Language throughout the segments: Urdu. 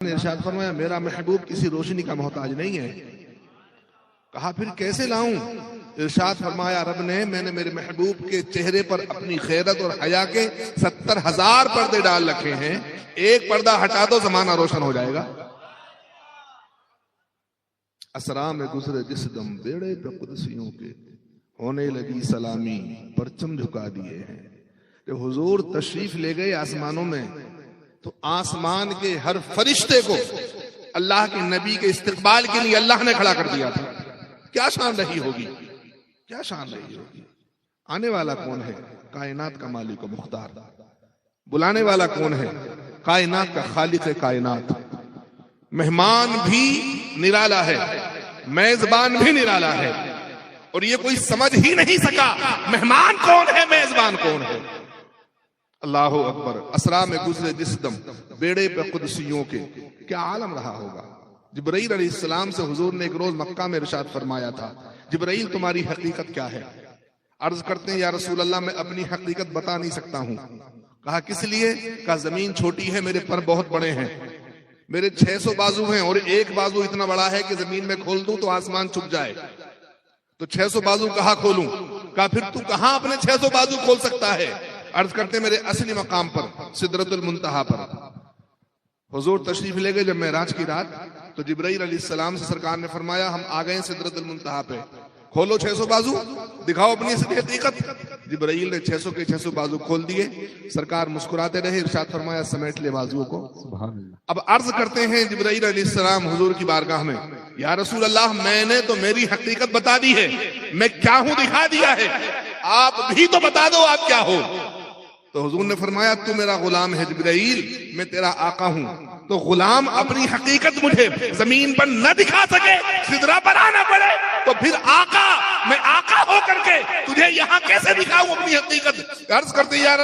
نے ارشاد فرمایا میرا محبوب کسی روشنی کا محتاج نہیں ہے. کہا پھر کیسے لاؤں؟ ارشاد فرمایا رب نے میں نے میرے محبوب کے چہرے پر اپنی خیرت اور حیا کے 70,000 پردے ڈال رکھے ہیں، ایک پردہ ہٹا دو زمانہ روشن ہو جائے گا. اسرا میں گزرے جس دم بیڑے پہ قدسیوں کے ہونے لگی سلامی پرچم جھکا دیے ہیں. کہ حضور تشریف لے گئے آسمانوں میں تو آسمان کے ہر فرشتے کو اللہ کے نبی کے استقبال کے لیے اللہ نے کھڑا کر دیا تھا. کیا شان رہی ہوگی، کیا شان رہی ہوگی. آنے والا کون ہے؟ کائنات کا مالک و مختار. بلانے والا کون ہے؟ کائنات کا خالق کائنات. مہمان بھی نرالا ہے، میزبان بھی نرالا ہے، اور یہ کوئی سمجھ ہی نہیں سکا مہمان کون ہے میزبان کون ہے. اللہ اکبر. اسرا میں گزرے جس دم بیڑے پہ قدسیوں کے، کیا عالم رہا ہوگا. جبرائیل علیہ السلام سے حضور نے ایک روز مکہ میں ارشاد فرمایا تھا جبرائیل تمہاری حقیقت کیا ہے؟ عرض کرتے ہیں یا رسول اللہ میں اپنی حقیقت بتا نہیں سکتا ہوں. کہا کس لیے؟ کہا زمین چھوٹی ہے، میرے پر بہت بڑے ہیں، میرے 600 بازو ہیں اور ایک بازو اتنا بڑا ہے کہ زمین میں کھول دوں تو آسمان چھپ جائے، تو 600 بازو کہاں کھولوں؟ کہا پھر تو کہاں اپنے 600 بازو کھول سکتا ہے؟ عرض کرتے میرے اصلی مقام پر سدرۃ المنتہا پر. حضور تشریف لے گئے جب معراج کی رات تو جبرائیل علیہ السلام سے سرکار نے فرمایا ہم آ گئے سدرۃ المنتہا پہ، کھولو 600 بازو، دکھاؤ اپنی اصلی حقیقت. جبرائیل نے 600 کے 600 بازو کھول دیے. سرکار مسکراتے رہے، ارشاد فرمایا سمیٹ لے بازوؤں کو. سبحان اللہ. اب عرض کرتے ہیں جبرائیل علیہ السلام حضور کی بارگاہ میں یا رسول اللہ میں نے تو میری حقیقت بتا دی ہے، میں کیا ہوں دکھا دیا ہے، آپ بھی تو بتا دو آپ کیا ہو. تو حضور نے فرمایا تو میرا غلام ہے جبرائیل، میں تیرا آقا ہوں. تو غلام اپنی حقیقت مجھے زمین پر نہ دکھا سکے، سدرہ پر آنا پڑے، تو پھر آقا میں آقا ہو کر کے تجھے یہاں کیسے دکھاؤں اپنی حقیقت؟ عرض کرتے یار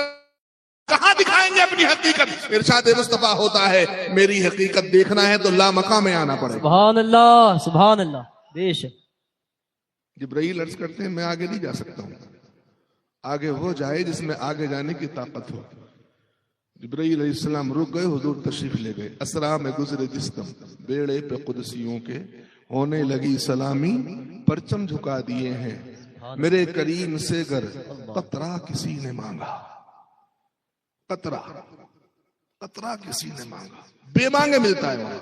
کہاں دکھائیں گے اپنی حقیقت؟ ارشاد مصطفیٰ ہوتا ہے میری حقیقت دیکھنا ہے تو لامکہ میں آنا پڑے. سبحان اللہ سبحان اللہ. بے شک. جبرائیل عرض کرتے ہیں میں آگے نہیں جا سکتا ہوں، آگے وہ جائے جس میں آگے جانے کی طاقت ہو. جبرائیل علیہ السلام رک گئے، حضور تشریف لے گئے. اسرا میں گزرے جس دم بیڑے پہ قدسیوں کے ہونے لگی سلامی پرچم جھکا دیے ہیں. میرے کریم سے گر قطرہ کسی نے مانگا، قطرہ قطرہ کسی نے مانگا، بے مانگے ملتا ہے وہاں.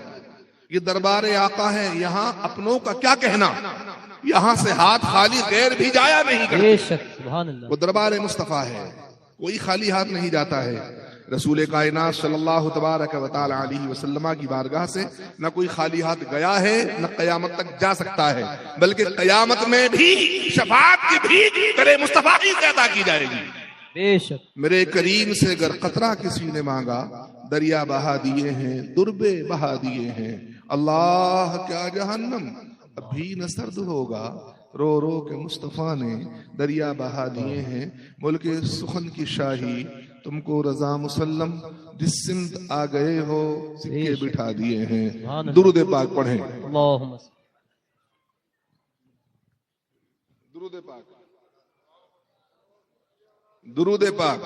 یہ دربار آقا ہے، یہاں اپنوں کا کیا کہنا، یہاں سے ہاتھ خالی غیر بھی جایا نہیں کرتے. سبحان اللہ. وہ دربار مصطفیٰ ہے، کوئی خالی ہاتھ نہیں جاتا ہے. رسول کائنات صلی اللہ تبارک و تعالی علیہ وسلم کی بارگاہ سے نہ کوئی خالی ہاتھ گیا ہے نہ قیامت تک جا سکتا ہے، بلکہ قیامت میں بھی شفاعت کی بھیک کرے مصطفیٰ ہی سے عطا کی جائے گی. بے شک. میرے کریم سے گر قطرہ کسی نے مانگا، دریا بہا دیے ہیں، دربے بہا دیے ہیں. اللہ کیا جہنم ابھی نہ سرد ہوگا، رو رو کے مصطفیٰ نے دریا بہا دیے ہیں. ملک سخن کی شاہی تم کو رضا مسلم، جس سمت آ گئے ہو سکے بٹھا دیے ہیں. درود پاک پڑھیں. اللہم درود پاک، درود پاک.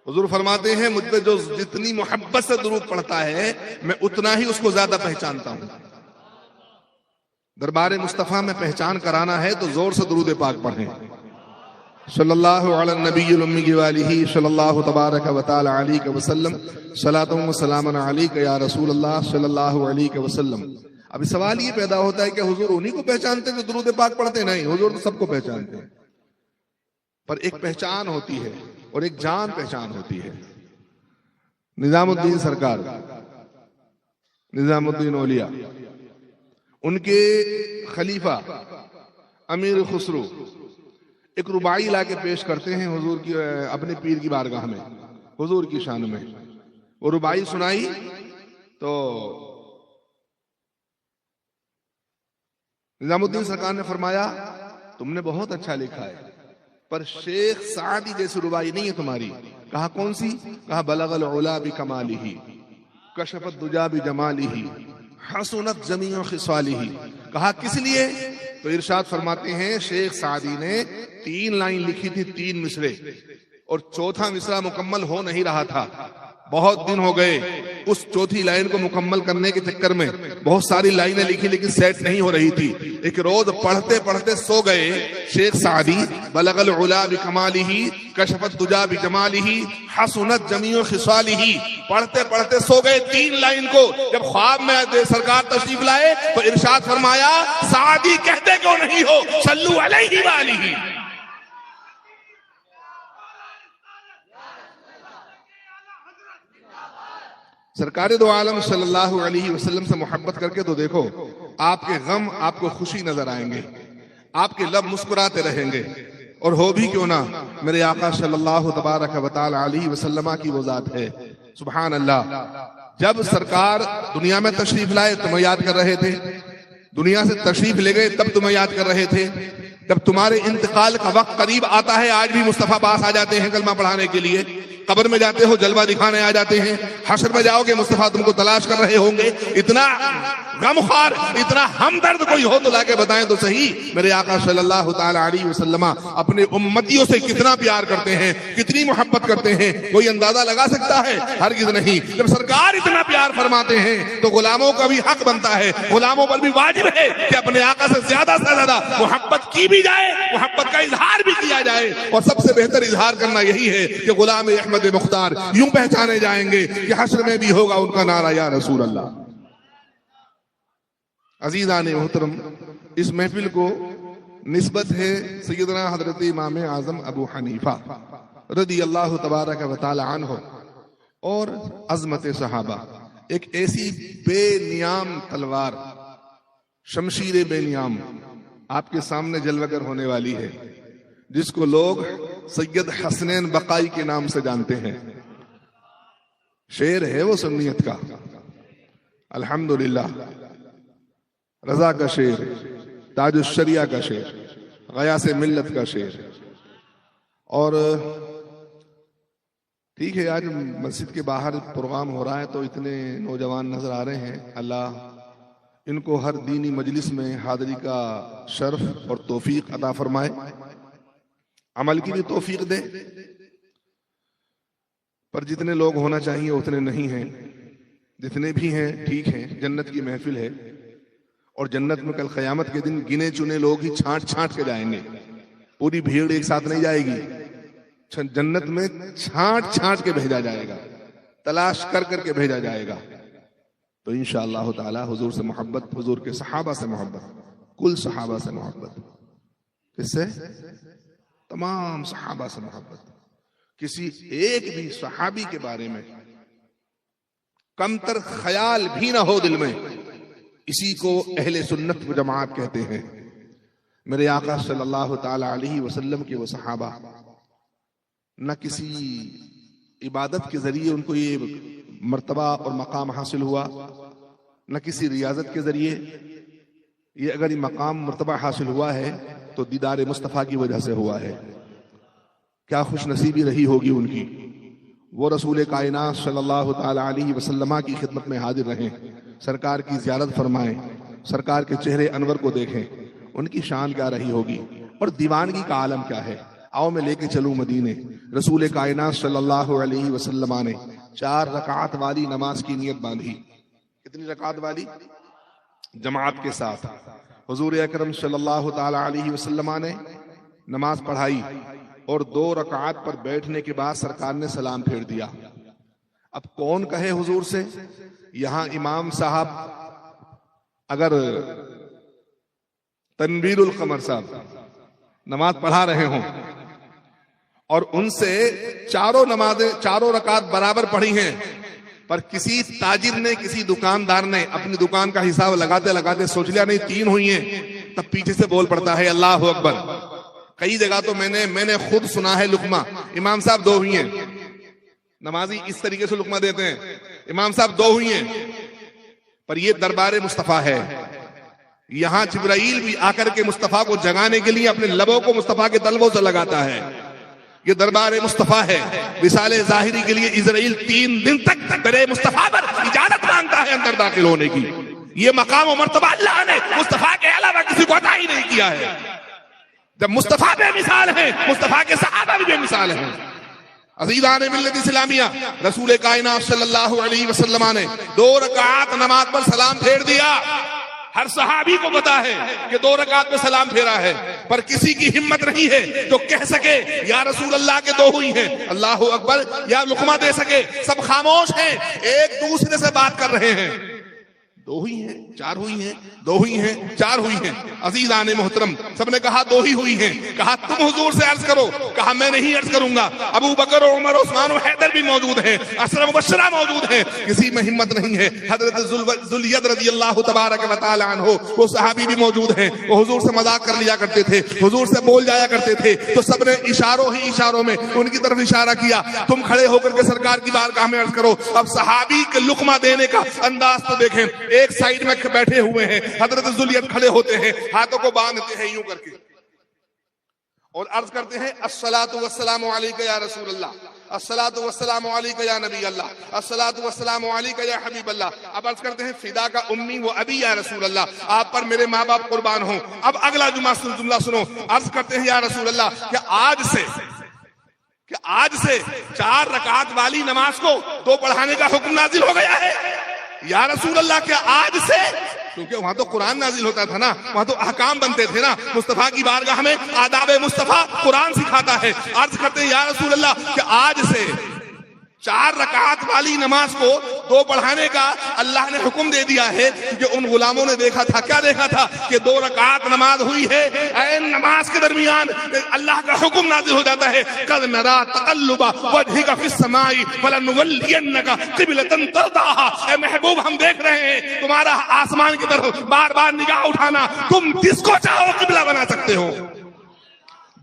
حضور فرماتے ہیں مجھ پہ جو جتنی محبت سے درود پڑھتا ہے میں اتنا ہی اس کو زیادہ پہچانتا ہوں. دربار مصطفیٰ میں پہچان کرانا ہے تو زور سے درود پاک پڑھیں. صلی اللہ علی النبی الامی والہ صلی اللہ تبارک و تعالی علیہ وسلم. صلاۃ و سلام علیک یا رسول اللہ صلی اللہ علیہ وسلم. اب سوال یہ پیدا ہوتا ہے کہ حضور انہی کو پہچانتے جو درود پاک پڑھتے؟ نہیں، حضور تو سب کو پہچانتے ہیں، پر ایک پہچان ہوتی ہے اور ایک جان پہچان ہوتی ہے. نظام الدین سرکار، نظام الدین اولیاء، ان کے خلیفہ امیر خسرو ایک رباعی لا کے پیش کرتے ہیں حضور کی اپنے پیر کی بارگاہ میں، حضور کی شان میں. وہ رباعی سنائی تو نظام الدین سرکار نے فرمایا تم نے بہت اچھا لکھا ہے، پر شیخ سعدی جیسی رباعی نہیں ہے تمہاری. کہا کون سی؟ کہا بلغ العلا بکمالہ، کشف الدجا بجمالہ، حسنت جمیع خصالہ. کہا کس لیے؟ تو ارشاد فرماتے ہیں شیخ سعدی نے 3 لائن لکھی تھی، 3 مصرے، اور چوتھا مصرع مکمل ہو نہیں رہا تھا. بہت دن ہو گئے اس چوتھی لائن کو مکمل کرنے کے چکر میں بہت ساری لائنیں لکھی لیکن سیٹ نہیں ہو رہی تھی. ایک روز پڑھتے پڑھتے سو گئے. شیخ سعدی بلغ العلا بکمالہ کشف الدجا بجمالہ حسنت جمیع خصالہ، پڑھتے پڑھتے سو گئے 3 لائن کو. جب خواب میں سرکار تشریف لائے تو ارشاد فرمایا سعدی کہتے کیوں نہیں ہو صلو علیہ وآلہ. سرکار دو عالم صلی اللہ علیہ وسلم سے محبت کر کے تو دیکھو، آپ کے غم آپ کو خوشی نظر آئیں گے، آپ کے لب مسکراتے رہیں گے. اور ہو بھی کیوں نہ میرے آقا صلی اللہ تبارک و تعالی علیہ وسلم کی وہ ذات ہے. سبحان اللہ. جب سرکار دنیا میں تشریف لائے تمہیں یاد کر رہے تھے، دنیا سے تشریف لے گئے تب تمہیں یاد کر رہے تھے، جب تمہارے انتقال کا وقت قریب آتا ہے آج بھی مصطفیٰ پاس آ جاتے ہیں کلمہ پڑھانے کے لیے. قبر میں جاتے ہو جلوہ دکھانے آ جاتے ہیں، حشر میں جاؤ گے مصطفیٰ تم کو تلاش کر رہے ہوں گے. اتنا غمخوار، اتنا ہمدرد کوئی ہو تو لا کے بتائیں تو صحیح. میرے آقا صلی اللہ تعالی علیہ وسلم اپنے امتیوں سے کتنا پیار کرتے ہیں، کتنی محبت کرتے ہیں، کوئی اندازہ لگا سکتا ہے؟ ہرگز نہیں. جب سرکار اتنا پیار فرماتے ہیں تو غلاموں کا بھی حق بنتا ہے، غلاموں پر بھی واجب ہے کہ اپنے آقا سے زیادہ محبت کی بھی جائے، محبت کا اظہار بھی کیا جائے. اور سب سے بہتر اظہار کرنا یہی ہے کہ غلام احمد مختار یوں پہچانے جائیں گے کہ حشر میں بھی ہوگا ان کا نعرہ یا رسول اللہ. عزیزان محترم، اس محفل کو نسبت ہے سیدنا حضرت امام اعظم ابو حنیفہ رضی اللہ تبارک و تعالی عنہ اور عظمت صحابہ. ایک ایسی بے نیام تلوار، شمشیر بے نیام آپ کے سامنے جلوگر ہونے والی ہے، جس کو لوگ سید حسنین بقائی کے نام سے جانتے ہیں. شعر ہے وہ سنیت کا، الحمدللہ، رضا کا شعر، تاج الشریعہ کا شعر، غیاث ملت کا شعر. اور ٹھیک ہے آج مسجد کے باہر پروگرام ہو رہا ہے تو اتنے نوجوان نظر آ رہے ہیں. اللہ ان کو ہر دینی مجلس میں حاضری کا شرف اور توفیق عطا فرمائے، عمل کی بھی توفیق دے. پر جتنے لوگ ہونا چاہیے اتنے نہیں ہیں، جتنے بھی ہیں ٹھیک ہیں. جنت کی محفل ہے اور جنت میں کل قیامت کے دن گنے چنے لوگ ہی چھانٹ چھانٹ کے جائیں گے، پوری بھیڑ ایک ساتھ نہیں جائے گی. جنت میں چھانٹ چھانٹ کے بھیجا جائے گا، تلاش کر کر کے بھیجا جائے گا. تو انشاءاللہ تعالی حضور سے محبت، حضور کے صحابہ سے محبت، کل صحابہ سے محبت. اس سے تمام صحابہ سے محبت. کسی ایک بھی صحابی کے بارے میں کمتر خیال بھی نہ ہو دل میں. اسی کو اہل سنت و جماعت کہتے ہیں. میرے آقا صلی اللہ تعالی علیہ وسلم کے وہ صحابہ نہ کسی عبادت کے ذریعے ان کو یہ مرتبہ اور مقام حاصل ہوا، نہ کسی ریاضت کے ذریعے. یہ اگر یہ مقام مرتبہ حاصل ہوا ہے تو دیدار مصطفیٰ کی وجہ سے ہوا ہے. کیا خوش نصیبی رہی ہوگی ان کی. وہ رسول کائنات صلی اللہ تعالی علیہ وسلم کی خدمت میں حاضر رہیں، سرکار کی زیارت فرمائیں، سرکار کے چہرے انور کو دیکھیں. ان کی شان کیا رہی ہوگی اور دیوانگی کا عالم کیا ہے. آؤ میں لے کے چلوں مدینے. رسول کائنات صلی اللہ علیہ وسلم نے 4 رکعات والی نماز کی نیت باندھی. کتنی رکعات والی؟ جماعت کے ساتھ. حضور اکرم صلی اللہ تعالی علیہ وسلم نے نماز پڑھائی اور 2 رکعات پر بیٹھنے کے بعد سرکار نے سلام پھیر دیا. اب کون کہے حضور سے؟ یہاں امام صاحب اگر تنویر القمر صاحب نماز پڑھا رہے ہوں اور ان سے 4 رکعات برابر پڑھی ہیں، پر کسی تاجر نے، کسی دکاندار نے اپنی دکان کا حساب لگاتے لگاتے سوچ لیا نہیں 3 ہوئی ہیں، تب پیچھے سے بول پڑتا ہے اللہ اکبر. کئی جگہ تو میں نے خود سنا ہے لقمہ، امام صاحب 2 ہوئی ہیں. نمازی اس طریقے سے لقمہ دیتے ہیں، امام صاحب 2 ہوئی ہیں. پر یہ دربار مصطفیٰ ہے. یہاں جبرائیل بھی آ کر کے مصطفیٰ کو جگانے کے لیے اپنے لبوں کو مصطفیٰ کے طلبوں سے لگاتا ہے. یہ دربار مصطفیٰ ہے. وصال ظاہری کے لیے اسرائیل 3 دن تک درے مصطفیٰ پر اجازت مانگتا ہے اندر داخل ہونے کی. یہ مقام و مرتبہ اللہ نے مصطفیٰ کے علاوہ کسی کو عطا ہی نہیں کیا ہے. جب مصطفیٰ بے مثال ہیں، مصطفیٰ کے صحابہ بھی بے مثال ہیں. عزیزان ملت اسلامیہ، رسول کائنات صلی اللہ علیہ وسلم نے 2 رکعات نماز پر سلام پھیر دیا. ہر صحابی کو پتا ہے کہ 2 رکعت میں سلام پھیرا ہے، پر کسی کی ہمت نہیں ہے جو کہہ سکے یا رسول اللہ کے 2 ہوئی ہیں، اللہ اکبر، یا لقمہ دے سکے. سب خاموش ہیں، ایک دوسرے سے بات کر رہے ہیں. 2 ہوئی ہیں، 4 ہوئی ہیں، 2 ہوئی ہیں، 4 ہوئی ہیں. عزیزان محترم، سب نے کہا 2 ہی ہوئی ہیں. کہا تم حضور سے عرض کرو. کہا میں نہیں عرض کروں گا. ابو بکر و عمر و عثمان و حیدر بھی موجود ہیں، 10 مبشرہ موجود ہیں. کسی میں ہمت نہیں ہے. حضرت ذوالید رضی اللہ تبارک و تعالی عنہ، وہ صحابی بھی موجود ہیں. وہ حضور سے مذاق کر لیا کرتے تھے، حضور سے بول جایا کرتے تھے. تو سب نے اشاروں میں ان کی طرف اشارہ کیا. تم کھڑے ہو کر کے سرکار کی بارگاہ میں عرض کرو. اب صحابی کے لقمہ دینے کا انداز تو دیکھیں. ایک سائیڈ میں بیٹھے ہوئے ہیں، حضرت ذوالید کھڑے ہوتے ہیں، ہاتھوں کو باندھتے ہیں یوں کر کے اور عرض کرتے ہیں الصلاۃ والسلام علیک یا رسول اللہ، الصلاۃ والسلام علیک یا نبی اللہ، الصلاۃ والسلام علیک یا حبیب اللہ. اب عرض کرتے ہیں فدا کا امی و ابی یا رسول اللہ، آپ پر میرے ماں باپ قربان ہوں. اب اگلا جملہ سنو. عرض کرتے ہیں یا رسول اللہ کہ آج سے 4 رکعت والی نماز کو 2 پڑھانے کا حکم نازل ہو گیا ہے. یا رسول اللہ کہ آج سے، کیونکہ وہاں تو قرآن نازل ہوتا تھا نا، وہاں تو احکام بنتے تھے نا. مصطفیٰ کی بارگاہ میں آداب مصطفیٰ قرآن سکھاتا ہے. عرض کرتے ہیں یا رسول اللہ کہ آج سے 4 رکعت والی نماز کو 2 پڑھانے کا اللہ نے حکم دے دیا ہے. کہ ان غلاموں نے دیکھا تھا، کیا دیکھا تھا؟ کہ 2 رکعت نماز ہوئی ہے. اے نماز کے درمیان اللہ کا حکم نازل ہو جاتا ہے. قد نرا تقلب وجهك في السماء فلنولينك قبلة ترضاها. اے محبوب، ہم دیکھ رہے ہیں تمہارا آسمان کی طرف بار بار نگاہ اٹھانا. تم جس کو چاہو قبلہ بنا سکتے ہو،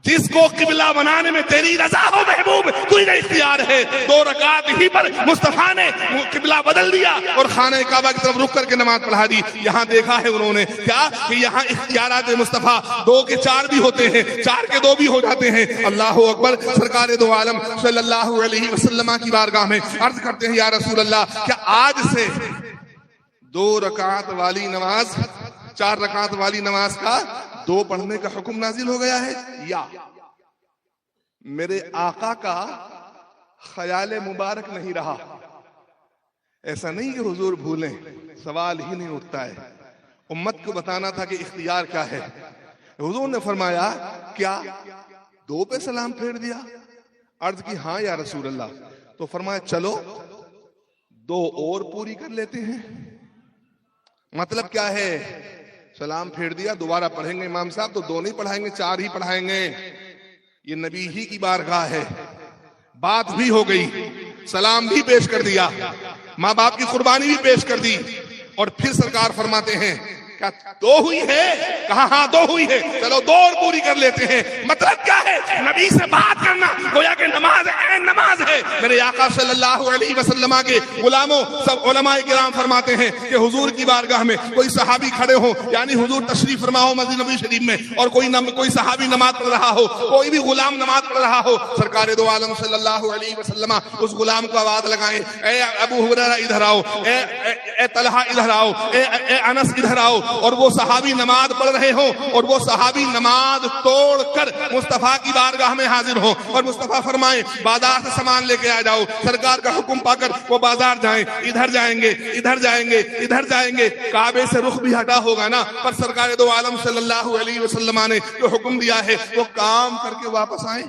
جس کو قبلہ بنانے میں تیری رضا ہو محبوب، تجھے اختیار ہے. 2 رکعت ہی پر مصطفیٰ نے قبلہ بدل دیا اور خانہ کعبہ کی طرف رخ کر کے نماز پڑھا دی. یہاں دیکھا ہے انہوں نے کیا کہ یہاں اختیارات مصطفیٰ 2 کے 4 بھی ہوتے ہیں، 4 کے 2 بھی ہو جاتے ہیں. اللہ اکبر. سرکار دو عالم صلی اللہ علیہ وسلم کی بارگاہ میں عرض کرتے ہیں یا رسول اللہ کہ آج سے 2 رکعت والی نماز، 4 رکعت والی نماز کا 2 پڑھنے کا حکم نازل ہو گیا ہے. یا میرے آقا کا خیال مبارک نہیں رہا. ایسا نہیں کہ حضور بھولیں، سوال ہی نہیں اٹھتا ہے. امت کو بتانا تھا کہ اختیار کیا ہے. حضور نے فرمایا کیا 2 پہ سلام پھیر دیا؟ عرض کی ہاں یا رسول اللہ. تو فرمایا چلو 2 اور پوری کر لیتے ہیں. مطلب کیا ہے؟ سلام پھیر دیا، دوبارہ پڑھیں گے امام صاحب تو 2 نہیں پڑھائیں گے، 4 ہی پڑھائیں گے. یہ نبی ہی کی بارگاہ ہے. بات بھی ہو گئی، سلام بھی پیش کر دیا، ماں باپ کی قربانی بھی پیش کر دی. اور پھر سرکار فرماتے ہیں کیا 2 ہوئی ہے؟ کہا ہاں 2 ہوئی ہے. چلو 2 اور پوری کر لیتے ہیں. مطلب کیا ہے؟ نبی سے بات کرنا گویا کہ نماز ہے، نماز ہے. میرے آقا صلی اللہ علیہ وسلم کے غلاموں، سب علماء کرام فرماتے ہیں کہ حضور کی بارگاہ میں کوئی صحابی کھڑے ہو، یعنی حضور تشریف فرما ہو مسجد نبوی شریف میں، اور کوئی صحابی نماز پڑھ رہا ہو، کوئی بھی غلام نماز پڑھ رہا ہو، سرکار دو عالم صلی اللہ علیہ وسلم اس غلام کو آواز لگائیں، اے ابو ہریرہ ادھر آؤ، اے طلحہ ادھر آؤ، اے انس ادھر آؤ. اور وہ صحابی نماز پڑھ رہے ہوں اور وہ صحابی نماز توڑ کر مصطفیٰ کی بارگاہ میں حاضر ہوں اور مصطفیٰ فرمائیں بازار سے سامان لے کے آ جاؤ. سرکار کا حکم پا کر وہ بازار جائیں، ادھر جائیں گے، ادھر جائیں گے، ادھر جائیں گے. کعبے سے رخ بھی ہٹا ہوگا نا، پر سرکار دو عالم صلی اللہ علیہ وسلم نے جو حکم دیا ہے وہ کام کر کے واپس آئیں.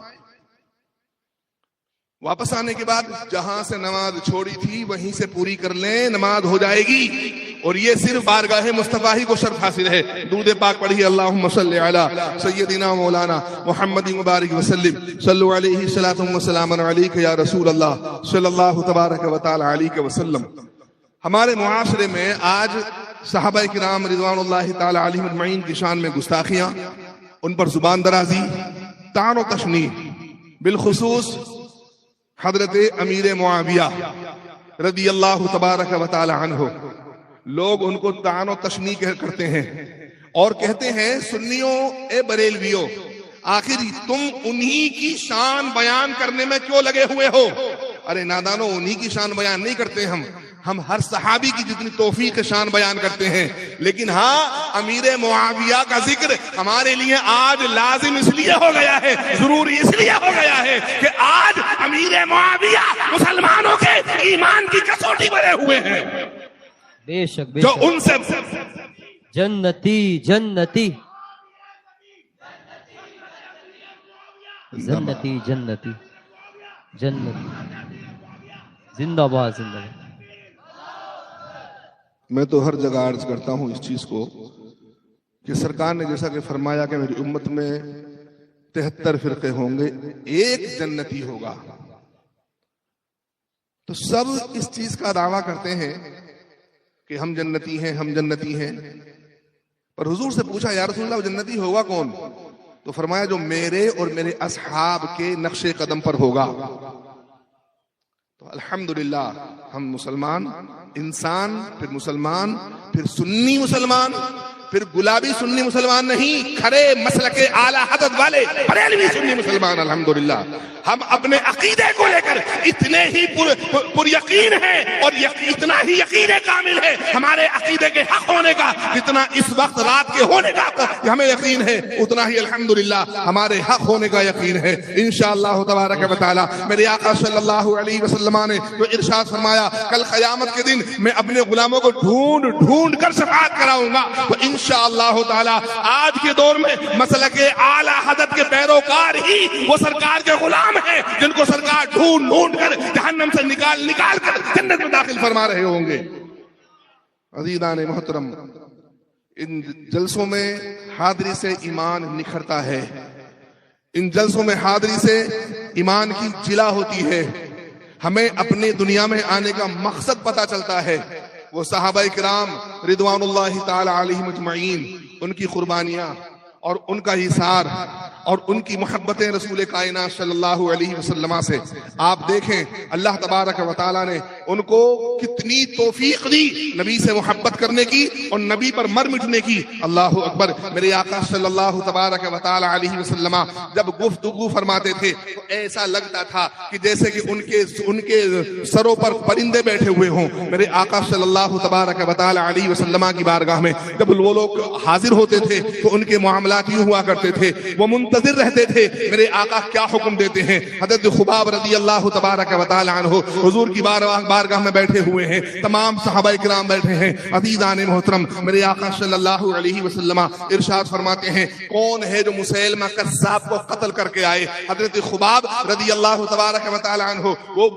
واپس آنے کے بعد جہاں سے نماز چھوڑی تھی وہیں سے پوری کر لیں، نماز ہو جائے گی. اور یہ صرف بارگاہ مصطفیٰ ہی کو شرف حاصل ہے. درود پاک پڑھیے اللہم صلی علی سیدنا مولانا محمد مبارک وسلم. صلو علیہ الصلاۃ والسلام علیک یا رسول اللہ صلی اللہ تبارک و تعالی علیہ وسلم. ہمارے معاشرے میں آج صحابہ کرام رضوان اللہ تعالی علیہم اجمعین کی شان میں گستاخیاں، ان پر زبان درازی، طعن و تشنیع، بالخصوص حضرت امیر معاویہ رضی اللہ تبارک و تعالی عنہ. لوگ ان کو طعن و تشنیع کرتے ہیں اور کہتے ہیں سنیوں، اے بریلویوں، آخر تم انہی کی شان بیان کرنے میں کیوں لگے ہوئے ہو؟ ارے نادانو، انہی کی شان بیان نہیں کرتے ہم ہر صحابی کی جتنی توفیق شان بیان کرتے ہیں، لیکن ہاں امیر معاویہ کا ذکر ہمارے لیے آج لازم اس لیے ہو گیا ہے، ضروری اس لیے ہو گیا ہے کہ آج امیر معاویہ مسلمانوں کے ایمان کی کسوٹی بنے ہوئے ہیں، بے شک بے جو شک ان سے جنتی جنتی جنتی جنتی جنتی زندہ باد زندہ باد۔ میں تو ہر جگہ عرض کرتا ہوں اس چیز کو کہ سرکار نے جیسا کہ فرمایا کہ میری امت میں 73 فرقے ہوں گے، ایک جنتی ہوگا، تو سب اس چیز کا دعویٰ کرتے ہیں کہ ہم جنتی ہیں، ہم جنتی ہیں، پر حضور سے پوچھا یا رسول اللہ وہ جنتی ہوگا کون؟ تو فرمایا جو میرے اور میرے اصحاب کے نقش قدم پر ہوگا۔ تو الحمدللہ ہم مسلمان، انسان، پھر مسلمان، پھر سنی مسلمان، پھر گلابی سنی مسلمان نہیں، کھڑے مسلک اعلی حضرت والے بریلوی سنی مسلمان الحمدللہ۔ ہم اپنے عقیدے کو لے کر اتنے ہی پر یقین ہیں اور اتنا ہی یقین کامل ہے ہمارے عقیدے کے حق ہونے کا، جتنا اس وقت رات کے ہونے کا ہمیں یقین ہے، اتنا ہی الحمدللہ ہمارے حق ہونے کا یقین ہے انشاءاللہ تبارک و تعالی۔ میرے آقا صلی اللہ علیہ وسلم نے جو ارشاد فرمایا کل قیامت کے دن میں اپنے غلاموں کو ڈھونڈ ڈھونڈ کر شفاعت کراؤں گا، تو انشاءاللہ تعالی آج کے دور میں مسلک اعلی حضرت کے پیروکار ہی وہ سرکار کے غلام ہیں جن کو سرکار ڈھونڈ ڈھونڈ کر جہنم سے نکال نکال کر جنت میں داخل فرما رہے ہوں گے۔ عزیزان محترم، ان جلسوں میں حاضری سے ایمان نکھرتا ہے، ان جلسوں میں حاضری سے ایمان کی جلا ہوتی ہے، ہمیں اپنی دنیا میں آنے کا مقصد پتہ چلتا ہے۔ وہ صحابہ کرام رضوان اللہ تعالی علیہم اجمعین، ان کی قربانیاں اور ان کا ایثار اور ان کی محبتیں رسول کائنات صلی اللہ علیہ وسلم سے آپ دیکھیں، اللہ تبارک و تعالیٰ نے ان کو کتنی توفیق دی نبی سے محبت کرنے کی اور نبی پر مر مٹنے کی۔ اللہ اکبر۔ میرے آقا صلی اللہ تبارک و تعالیٰ علیہ وسلم جب گفتگو فرماتے تھے تو ایسا لگتا تھا کہ جیسے کہ ان کے سروں پر پرندے بیٹھے ہوئے ہوں۔ میرے آقا صلی اللہ تبارک و تعالیٰ علیہ وسلم کی بارگاہ میں جب وہ لوگ حاضر ہوتے تھے تو ان کے معاملات یوں ہوا کرتے تھے، وہ منتظر رہتے تھے میرے آقا کیا حکم دیتے ہیں۔ حضرت خباب رضی اللہ تبارک و تعالی عنہ حضور کی بارگاہ میں بیٹھے ہوئے ہیں، تمام صحابہ کرام بیٹھے ہیں۔ عزیزان محترم، میرے آقا صلی اللہ علیہ وسلم ارشاد فرماتے ہیں کون ہے جو مسیلمہ کذاب کو قتل کر کے آئے؟ حضرت خباب رضی اللہ تبارک و تعالی عنہ وہ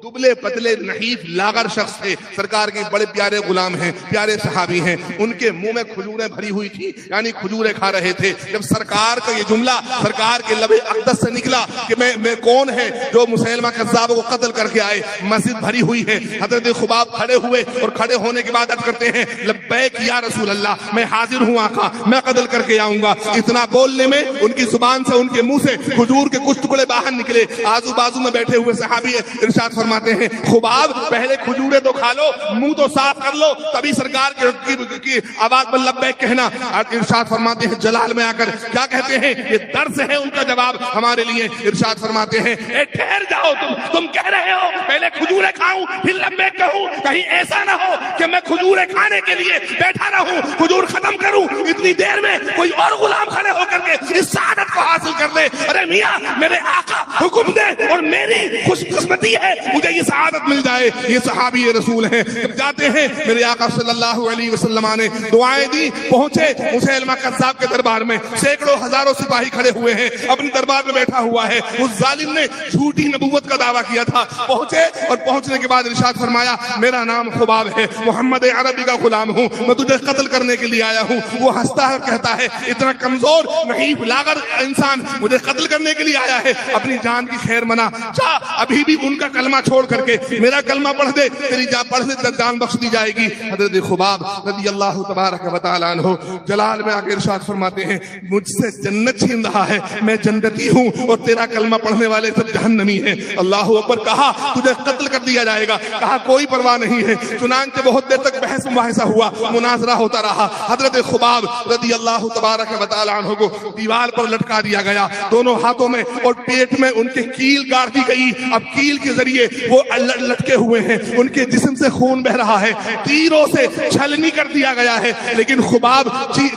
دبلے پتلے نحیف لاغر شخص تھے، سرکار کے بڑے پیارے غلام ہیں، پیارے صحابی ہیں، ان کے منہ میں کھجوریں بھری ہوئی تھی، یعنی کھجوریں کھا رہے تھے۔ جب سرکار کا یہ جملہ سرکار کے لب اقدس سے نکلا کہ میں کون ہے جو مسیلمہ کذاب کو قتل کر کے آئے، مسجد بھری ہوئی ہے، حضرت خباب کھڑے ہوئے اور کھڑے ہونے کے بعد عرض کرتے ہیں لبیک یا رسول اللہ، میں حاضر ہوں آقا، میں قتل کر کے آؤں گا۔ اتنا بولنے میں ان کی زبان سے، ان کے منہ سے کھجور کے کچھ ٹکڑے باہر نکلے۔ آزو بازو میں بیٹھے ہوئے صحابی ارشاد فرماتے ہیں خباب پہلے کھجورے تو کھا لو، منہ تو صاف کر لو، تبھی سرکار کی آواز پر لبیک کہنا۔ ارشاد فرماتے ہیں جلال میں آ کر کیا کہتے ہیں، یہ درس ہے ان کا جواب ہمارے لیے۔ ارشاد فرماتے ہیں اے ٹھہر جاؤ، تم کہہ رہے ہو پہلے کھجورے کھاؤں پھر لبیک کہوں، کہیں ایسا نہ ہو کہ میں کھجورے کھانے کے لیے بیٹھا رہوں، کھجور ختم کروں، اتنی دیر میں کوئی اور غلام کھڑے ہو کر کے اس سعادت کو حاصل کر لے۔ ارے میاں میرے آقا حکم دے اور میری خوش قسمتی ہے مجھے یہ سعادت مل جائے۔ یہ صحابی رسول ہیں، جب جاتے ہیں میرے آقا صلی اللہ علیہ وسلم نے دعائیں دی، پہنچے مسیلمہ کذاب کے دربار میں، سینکڑوں ہزاروں سپاہی کھڑے ہوئے ہیں، اپنے دربار میں بیٹھا ہوا ہے، اس ظالم نے جھوٹی نبوت کا دعویٰ کیا تھا۔ پہنچے اور پہنچنے کے بعد ارشاد فرمایا میرا نام خباب ہے، محمد عربی کا غلام ہوں، میں تجھے قتل کرنے کے لیے آیا ہوں۔ وہ ہنستا ہے، کہتا ہے اتنا کمزور نحیف لاغر انسان مجھے قتل کرنے کے لیے آیا ہے، اپنی جان کی خیر منا، چاہ ابھی بھی ان کا کلمہ چھوڑ کر کے میرا کلمہ پڑھ دے، تیری پڑھ دے جان بخش دی جائے گی۔ حضرت خباب رضی اللہ تبارک و تعالی عنہ جلال میں آگے ارشاد فرماتے ہیں مجھ سے جنت چھین رہا ہے، میں جنتی ہوں اور تیرا کلمہ پڑھنے والے سب جہنمی ہیں۔ اللہ اکبر۔ کہا تجھے قتل کر دیا جائے گا، کہا کوئی پرواہ نہیں ہے۔ چنانچہ بہت دیر تک بحث مباحثہ ہوا، مناظرہ ہوتا رہا۔ حضرت خباب رضی اللہ تبارک و تعالی عنہ کو دیوار پر لٹکا دیا گیا، دونوں ہاتھوں میں اور پیٹ میں ان کے کیل گاڑ دی گئی۔ اب کیل کے ذریعے وہ لٹکے ہوئے ہیں، ان کے جسم سے خون بہ رہا ہے، تیروں سے چھلنی کر دیا گیا ہے، لیکن خباب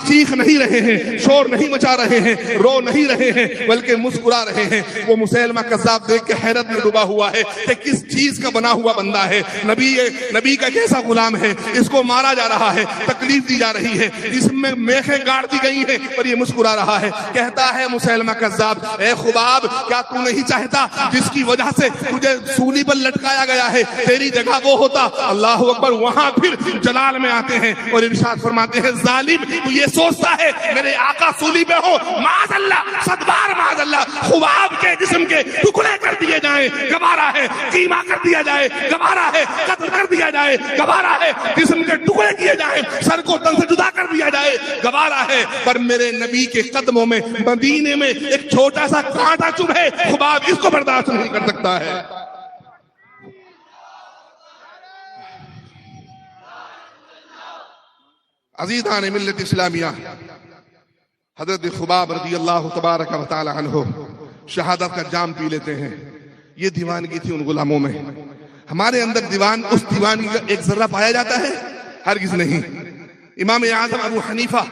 چیخ نہیں رہے ہیں، شور نہیں مچا رہے ہیں، رو نہیں رہے ہیں، بلکہ مسکرا رہے ہیں۔ وہ مسیلمہ کذاب دیکھ کے حیرت میں ڈوبا ہوا ہے کہ کس چیز کا بنا ہوا بندہ ہے، نبی کا کیسا غلام ہے، اس کو مارا جا رہا ہے، تکلیف دی جا رہی ہے، جسم میں میخیں گاڑ دی گئی ہیں، پر یہ مسکرا رہا ہے۔ کہتا ہے مسیلمہ کذاب، اے خباب، کیا تو نہیں چاہتا جس کی وجہ سے تجھے سولی پر لٹکایا گیا ہے، تیری جگہ وہ ہوتا؟ اللہ اکبر۔ وہاں پھر جلال میں آتے ہیں اور ارشاد فرماتے ہیں، ظالم، تو یہ سوچتا ہے میرے آقا سولی پہ ہو، معاذ اللہ، صدبار معاذ اللہ، خباب کے جسم کے ٹکڑے کر دیے جائیں، گوارا ہے، قیمہ کر دیا جائے، گوارا ہے، قتل کر دیا جائے، گوارا ہے، جسم کے ٹکڑے کیے جائیں، سر کو تن سے جدا کر دیا جائے، گوارا ہے، پر میرے نبی کے قدموں میں مدینے میں ایک چھوٹا سا کانٹا چبھے، خباب اس کو برداشت نہیں کر سکتا ہے۔ عزیزان ملت اسلامیہ، حضرت خباب رضی اللہ تبارک و تعالی عنہ شہادت کا جام پی لیتے ہیں۔ یہ دیوانگی تھی ان غلاموں میں۔ ہمارے اندر اس دیوانگی کا ایک ذرہ پایا جاتا ہے؟ ہرگز نہیں۔ امام اعظم ابو حنیفہ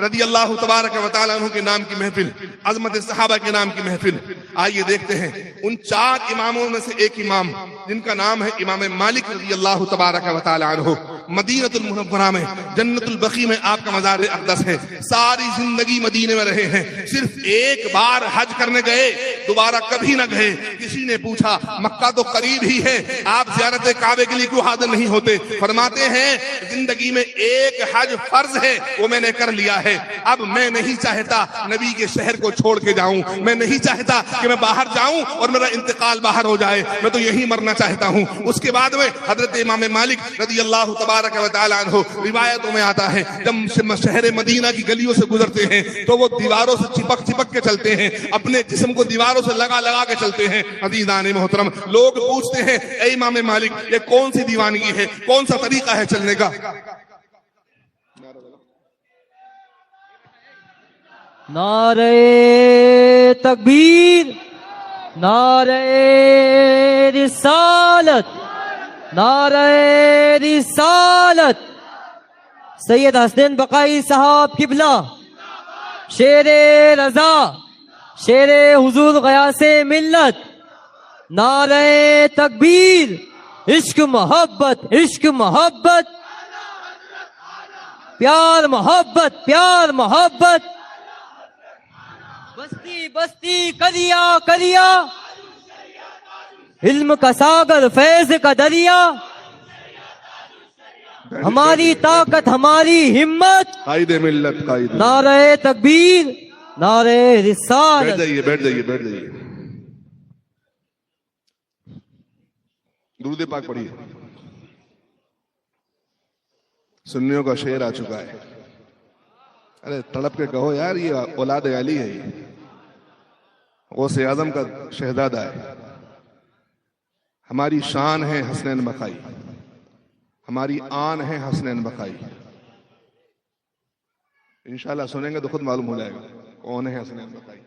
رضی اللہ تبارک و تعالی عنہ کے نام کی محفل، عظمت صحابہ کے نام کی محفل، آئیے دیکھتے ہیں ان 4 اماموں میں سے ایک امام جن کا نام ہے امام مالک رضی اللہ تبارک و تعالی عنہ، مدینہ المنورہ میں جنت البقیع میں آپ کا مزار اقدس ہے، ساری زندگی مدینے میں رہے ہیں، صرف ایک بار حج کرنے گئے، دوبارہ کبھی نہ گئے۔ کسی نے پوچھا مکہ تو قریب ہی ہے، آپ زیارت کعبے کے لیے کیوں حاضر نہیں ہوتے؟ فرماتے ہیں زندگی میں ایک حج فرض ہے، وہ میں نے کر لیا ہے، اب میں نہیں چاہتا نبی کے شہر کو چھوڑ کے جاؤں، میں نہیں چاہتا کہ میں باہر جاؤں اور میرا انتقال باہر ہو جائے، میں تو یہی مرنا چاہتا ہوں۔ اس کے بعد میں حضرت امام مالک رضی اللہ تبارک و تعالی عنہ، روایتوں میں آتا ہے جب شہر مدینہ کی گلیوں سے گزرتے ہیں تو وہ دیواروں سے چپک چپک کے چلتے ہیں، اپنے جسم کو دیواروں سے لگا لگا کے چلتے ہیں۔ عزیزان محترم، لوگ پوچھتے ہیں اے امام مالک، یہ کون سی دیوانگی ہے، کون سا طریقہ ہے چلنے کا؟ نعرہ تکبیر، نعرہ رسالت، نعرہ رسالت۔ سید حسنین بقائی صاحب قبلہ، شیر رضا، شیر حضور غیاث ملت، نعرہ تکبیر، عشق محبت، عشق محبت، پیار محبت، پیار محبت، بستی بستی کریا کریا، علم کا ساگر، فیض کا دریا، ہماری طاقت، ہماری ہمت، قائد ملت، قائد۔ نعرہ تکبیر، نعرہ رسالت۔ بیٹھ جائیے، بیٹھ جائیے، بیٹھ جائیے۔ درود پاک پڑھیے۔ سنیوں کا شعر آ چکا ہے، ارے تڑپ کے کہو یار، یہ اولاد علی ہے، یہ غوث اعظم کا شہزادہ ہے۔ ہماری شان ہے حسنین بقائی، ہماری آن ہے حسنین بقائی۔ انشاءاللہ سنیں گے تو خود معلوم ہو جائے گا کون ہے حسنین بقائی۔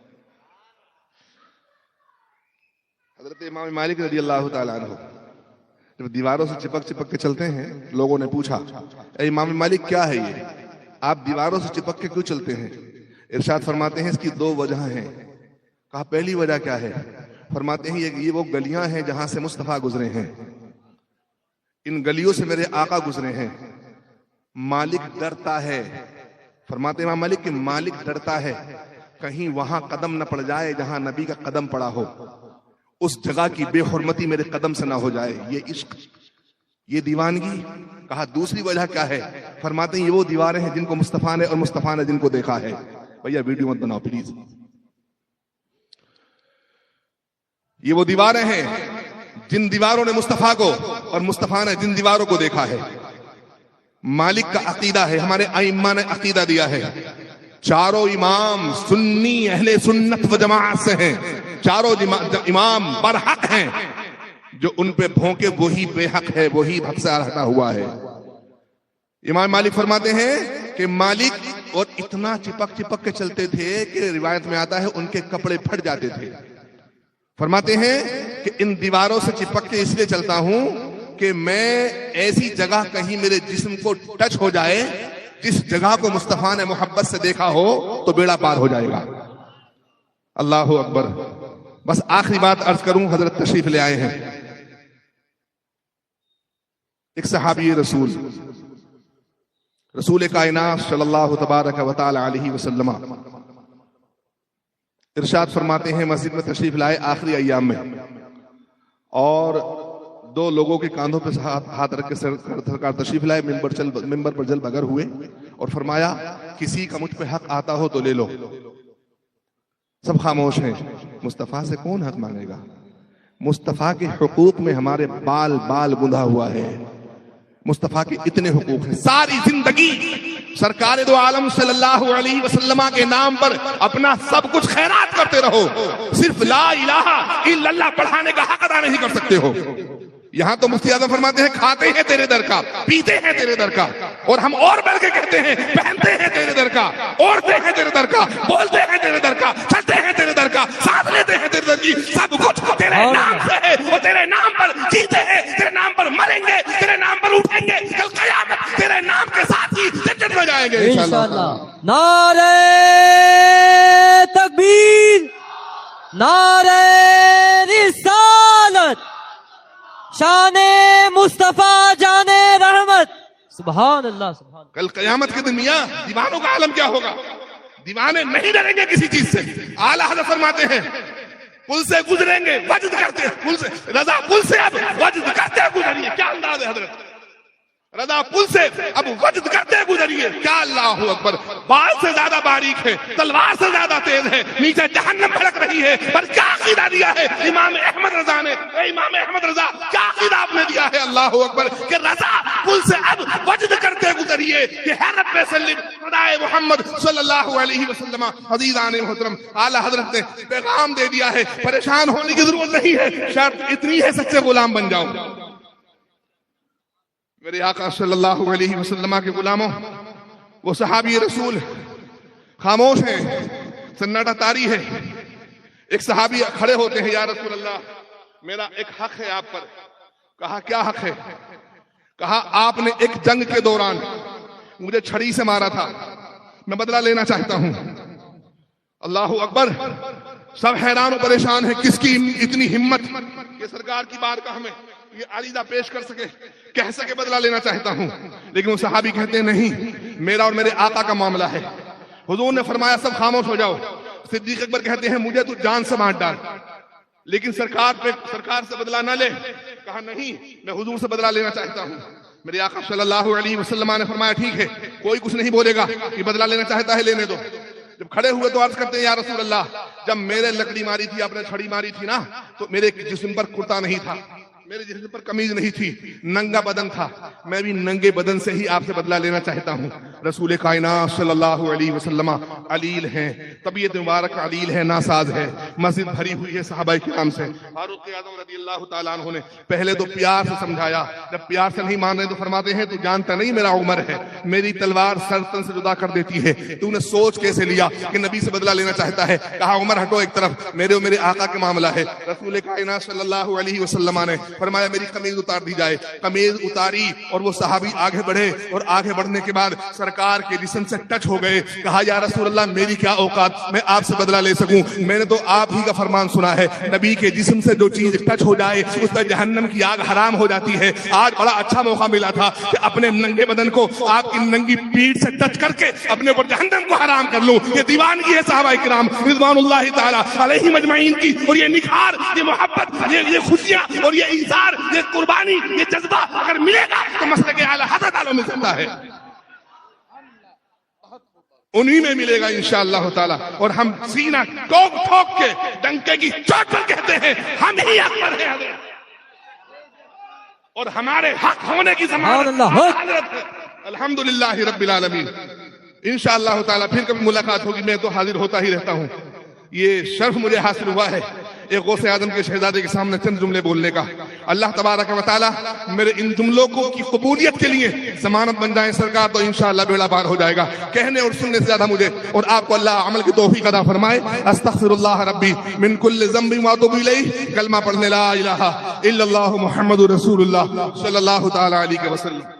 حضرت امام مالک رضی اللہ تعالیٰ عنہ جب دیواروں سے چپک چپک کے چلتے ہیں، لوگوں نے پوچھا اے امام مالک کیا ہے یہ، آپ دیواروں سے چپک کے کیوں چلتے ہیں؟ ارشاد فرماتے ہیں اس کی 2 وجہ ہیں۔ کہا پہلی وجہ کیا ہے؟ فرماتے ہیں یہ وہ گلیاں ہیں جہاں سے مصطفیٰ گزرے ہیں، ان گلیوں سے میرے آقا گزرے ہیں، مالک ڈرتا ہے۔ فرماتے ہیں امام مالک کہ مالک ڈرتا ہے کہیں وہاں قدم نہ پڑ جائے جہاں نبی کا قدم پڑا ہو، اس جگہ کی بے حرمتی میرے قدم سے نہ ہو جائے۔ یہ عشق، یہ دیوانگی۔ کہا دوسری وجہ کیا ہے؟ فرماتے ہیں یہ وہ دیواریں ہیں جن کو مصطفیٰ نے اور مصطفیٰ نے جن کو دیکھا ہے۔ بھیا ویڈیو مت بناؤ پلیز۔ یہ وہ دیواریں ہیں جن دیواروں نے مصطفیٰ کو اور مصطفیٰ نے جن دیواروں کو دیکھا ہے۔ مالک کا عقیدہ ہے، ہمارے ائمہ نے عقیدہ دیا ہے، چاروں امام سنی اہل سنت و جماعت سے ہیں، چاروں امام برحق ہیں، جو ان پہ بھونکے وہی بے حق ہے، وہی حق سے ہٹا ہوا ہے۔ امام مالک فرماتے ہیں کہ مالک اور اتنا چپک چپک کے چلتے تھے کہ روایت میں آتا ہے ان کے کپڑے پھٹ جاتے تھے، فرماتے ہیں کہ ان دیواروں سے چپک کے اس لیے چلتا ہوں کہ میں ایسی جگہ کہیں میرے جسم کو ٹچ ہو جائے جس جگہ کو مصطفیٰ نے محبت سے دیکھا ہو تو بیڑا پار ہو جائے گا. اللہ اکبر. بس آخری بات عرض کروں، حضرت تشریف لے آئے ہیں. ایک صحابی رسول کائنات صلی اللہ تبارک و تعالی علیہ وسلم ارشاد فرماتے ہیں، مسجد میں تشریف لائے آخری ایام میں، اور دو لوگوں کے کاندھوں پہ ہاتھ رکھ کے سرکار تشریف لائے، ممبر پر جل بگر ہوئے اور فرمایا کسی کا مجھ پہ حق آتا ہو تو لے لو. سب خاموش ہیں. مصطفیٰ سے کون حق مانگے گا؟ مصطفیٰ کے حقوق میں ہمارے بال گندھا ہوا ہے. مصطفیٰ کے اتنے حقوق ہیں. ساری زندگی سرکار دو عالم صلی اللہ علیہ وسلم کے نام پر اپنا سب کچھ خیرات کرتے رہو، صرف لا الہ الا اللہ پڑھانے کا حق ادا نہیں کر سکتے ہو. یہاں تو مفتی اعظم فرماتے ہیں کھاتے ہیں تیرے در کا، پیتے ہیں تیرے در کا، اور ہم اور بڑھ کے کہتے ہیں پہنتے ہیں تیرے در کا، اوڑھتے ہیں تیرے در کا، بولتے ہیں تیرے در کا، چلتے ہیں تیرے در کا، ساتھ لیتے ہیں تیرے در کی. سب کچھ تیرے نام سے ہے، وہ تیرے نام پر جیتے ہیں، تیرے نام پر مریں گے، تیرے نام پر اٹھیں گے، کل قیامت تیرے نام کے ساتھ ہی جنت میں جائیں گے انشاءاللہ. نعرہ تکبیر، نعرہ رسالت، شان مصطفیٰ جان رحمت. سبحان اللہ سبحان اللہ. کل قیامت کے دن میاں دیوانوں کا عالم کیا ہوگا؟ دیوانے نہیں ڈریں گے کسی چیز سے. اعلیٰ حضرت فرماتے ہیں پل سے گزریں گے وجد کرتے، پل سے رضا پل سے اب وجد کرتے گزریے. کیا انداز ہے حضرت؟ رضا پل سے اب وجد کرتے گزریے. کیا اللہ اکبر. بال سے زیادہ باریک ہے، تلوار سے زیادہ تیز ہے، نیچے جہنم بھڑک رہی ہے. پر کیا عقیدہ دیا ہے امام احمد رضا نے؟ اے امام احمد رضا کیا عقیدہ آپ نے دیا ہے؟ اللہ اکبر. کہ رضا پل سے اب وجد کرتے گزریے. کہ حیرت پہ سلم خدائے محمد صلی اللہ علیہ وسلم. عزیزان محترم، اعلیٰ حضرت نے پیغام دے دیا ہے. پریشان ہونے کی ضرورت نہیں ہے، شرط اتنی ہے سچے غلام بن جاؤ. میرے آقا صلی اللہ علیہ وسلم کے غلاموں، وہ صحابی رسول خاموش ہیں، سناٹا طاری ہے. ایک صحابی کھڑے ہوتے ہیں، یا رسول اللہ میرا ایک حق ہے آپ پر. کہا کیا حق ہے؟ کہا آپ نے ایک جنگ کے دوران مجھے چھڑی سے مارا تھا، میں بدلہ لینا چاہتا ہوں. اللہ اکبر. سب حیران و پریشان ہیں، کس کی اتنی ہمت کہ سرکار کی بارگاہ میں یہ عریضہ پیش کر سکے، کہہ سکے بدلہ لینا چاہتا ہوں. لیکن وہ صحابی کہتے ہیں نہیں، میرا اور میرے آقا کا معاملہ ہے. حضور نے فرمایا سب خاموش ہو جاؤ. صدیق اکبر کہتے ہیں مجھے تو جان سے مار ڈال، لیکن سرکار سے بدلہ نہ لے. کہا نہیں، میں حضور سے بدلہ لینا چاہتا ہوں. میرے آقا صلی اللہ علیہ وسلم نے فرمایا ٹھیک ہے، کوئی کچھ نہیں بولے گا کہ بدلہ لینا چاہتا ہے لینے دو. جب کھڑے ہوئے تو عرض کرتے ہیں یا رسول اللہ جب میرے لکڑی ماری تھی، آپ نے چھڑی ماری تھی نا، تو میرے جسم پر کرتا نہیں تھا، میرے جسم پر قمیض نہیں تھی، ننگا بدن تھا. میں بھی ننگے بدن سے ہی آپ سے بدلہ لینا چاہتا ہوں. رسول کائنات صلی اللہ علیہ وسلم علیل ہیں، طبیعت مبارک علیل ہے، ناساز ہے. مسجد بھری ہوئی ہے صحابہ کرام سے. فاروق اعظم رضی اللہ تعالیٰ عنہ نے پہلے تو پیار سے سمجھایا، جب پیار سے نہیں مان رہے تو فرماتے ہیں تو جانتا نہیں میرا عمر ہے، میری تلوار سر تن سے جدا کر دیتی ہے، تو نے سوچ کیسے لیا کہ نبی سے بدلہ لینا چاہتا ہے؟ کہا عمر ہٹو ایک طرف، میرے اور میرے آقا کے معاملہ ہے. رسول کائنات صلی اللہ علیہ وسلم نے فرمایا میری قمیض اتار دی جائے. قمیض اتاری اور وہ صحابی آگے بڑھے، اور آگے بڑھنے کے بعد سرکار کے جسم سے ٹچ ہو گئے. کہا یا رسول اللہ میری کیا اوقات، میں آپ سے بدلہ لے سکوں؟ میں نے تو آپ ہی کا فرمان سنا ہے، نبی کے جسم سے جو چیز ٹچ ہو جائے اس پر جہنم کی آگ حرام ہو جاتی ہے. آج بڑا اچھا موقع ملا تھا کہ اپنے ننگے بدن کو آپ کی ننگی پیٹھ سے ٹچ کر کے اپنے اوپر جہنم کو حرام کر لوں. یہ دیوانگی ہے صحابہ کرام رضوان اللہ تعالی علیہم اجمعین کی، اور یہ نکھار، یہ محبت، یہ خوشیاں اور یہ ایثار، یہ قربانی، یہ جذبہ اگر ملے گا تو مسلک اعلیٰ حضرت عالم میں زندہ ہے، انہی میں ملے گا انشاءاللہ تعالی. اور ہم سینہ ٹوک ٹھوک کے ڈنکے کی چوٹ پر کہتے ہیں ہم ہی حق پر ہیں حضرت، اور ہمارے حق ہونے کی ضمانت حضرت ہے. الحمدللہ رب العالمین. انشاءاللہ تعالی پھر کبھی ملاقات ہوگی، میں تو حاضر ہوتا ہی رہتا ہوں. یہ شرف مجھے حاصل ہوا ہے ایک غوث اعظم کے شہزادے کے سامنے چند جملے بولنے کا. اللہ تبارک و تعالی میرے ان جملوں کو کی قبولیت کے لیے ضمانت بن جائیں سرکار، تو انشاءاللہ بیڑا پار ہو جائے گا. کہنے اور سننے سے زیادہ مجھے اور آپ کو اللہ عمل کی توفیق عطا فرمائے. استغفر اللہ ربی من کل ذنب واتوب الیہ. کلمہ پڑھنے لا الہ الا اللہ محمد رسول اللہ صلی اللہ تعالی علیہ وسلم.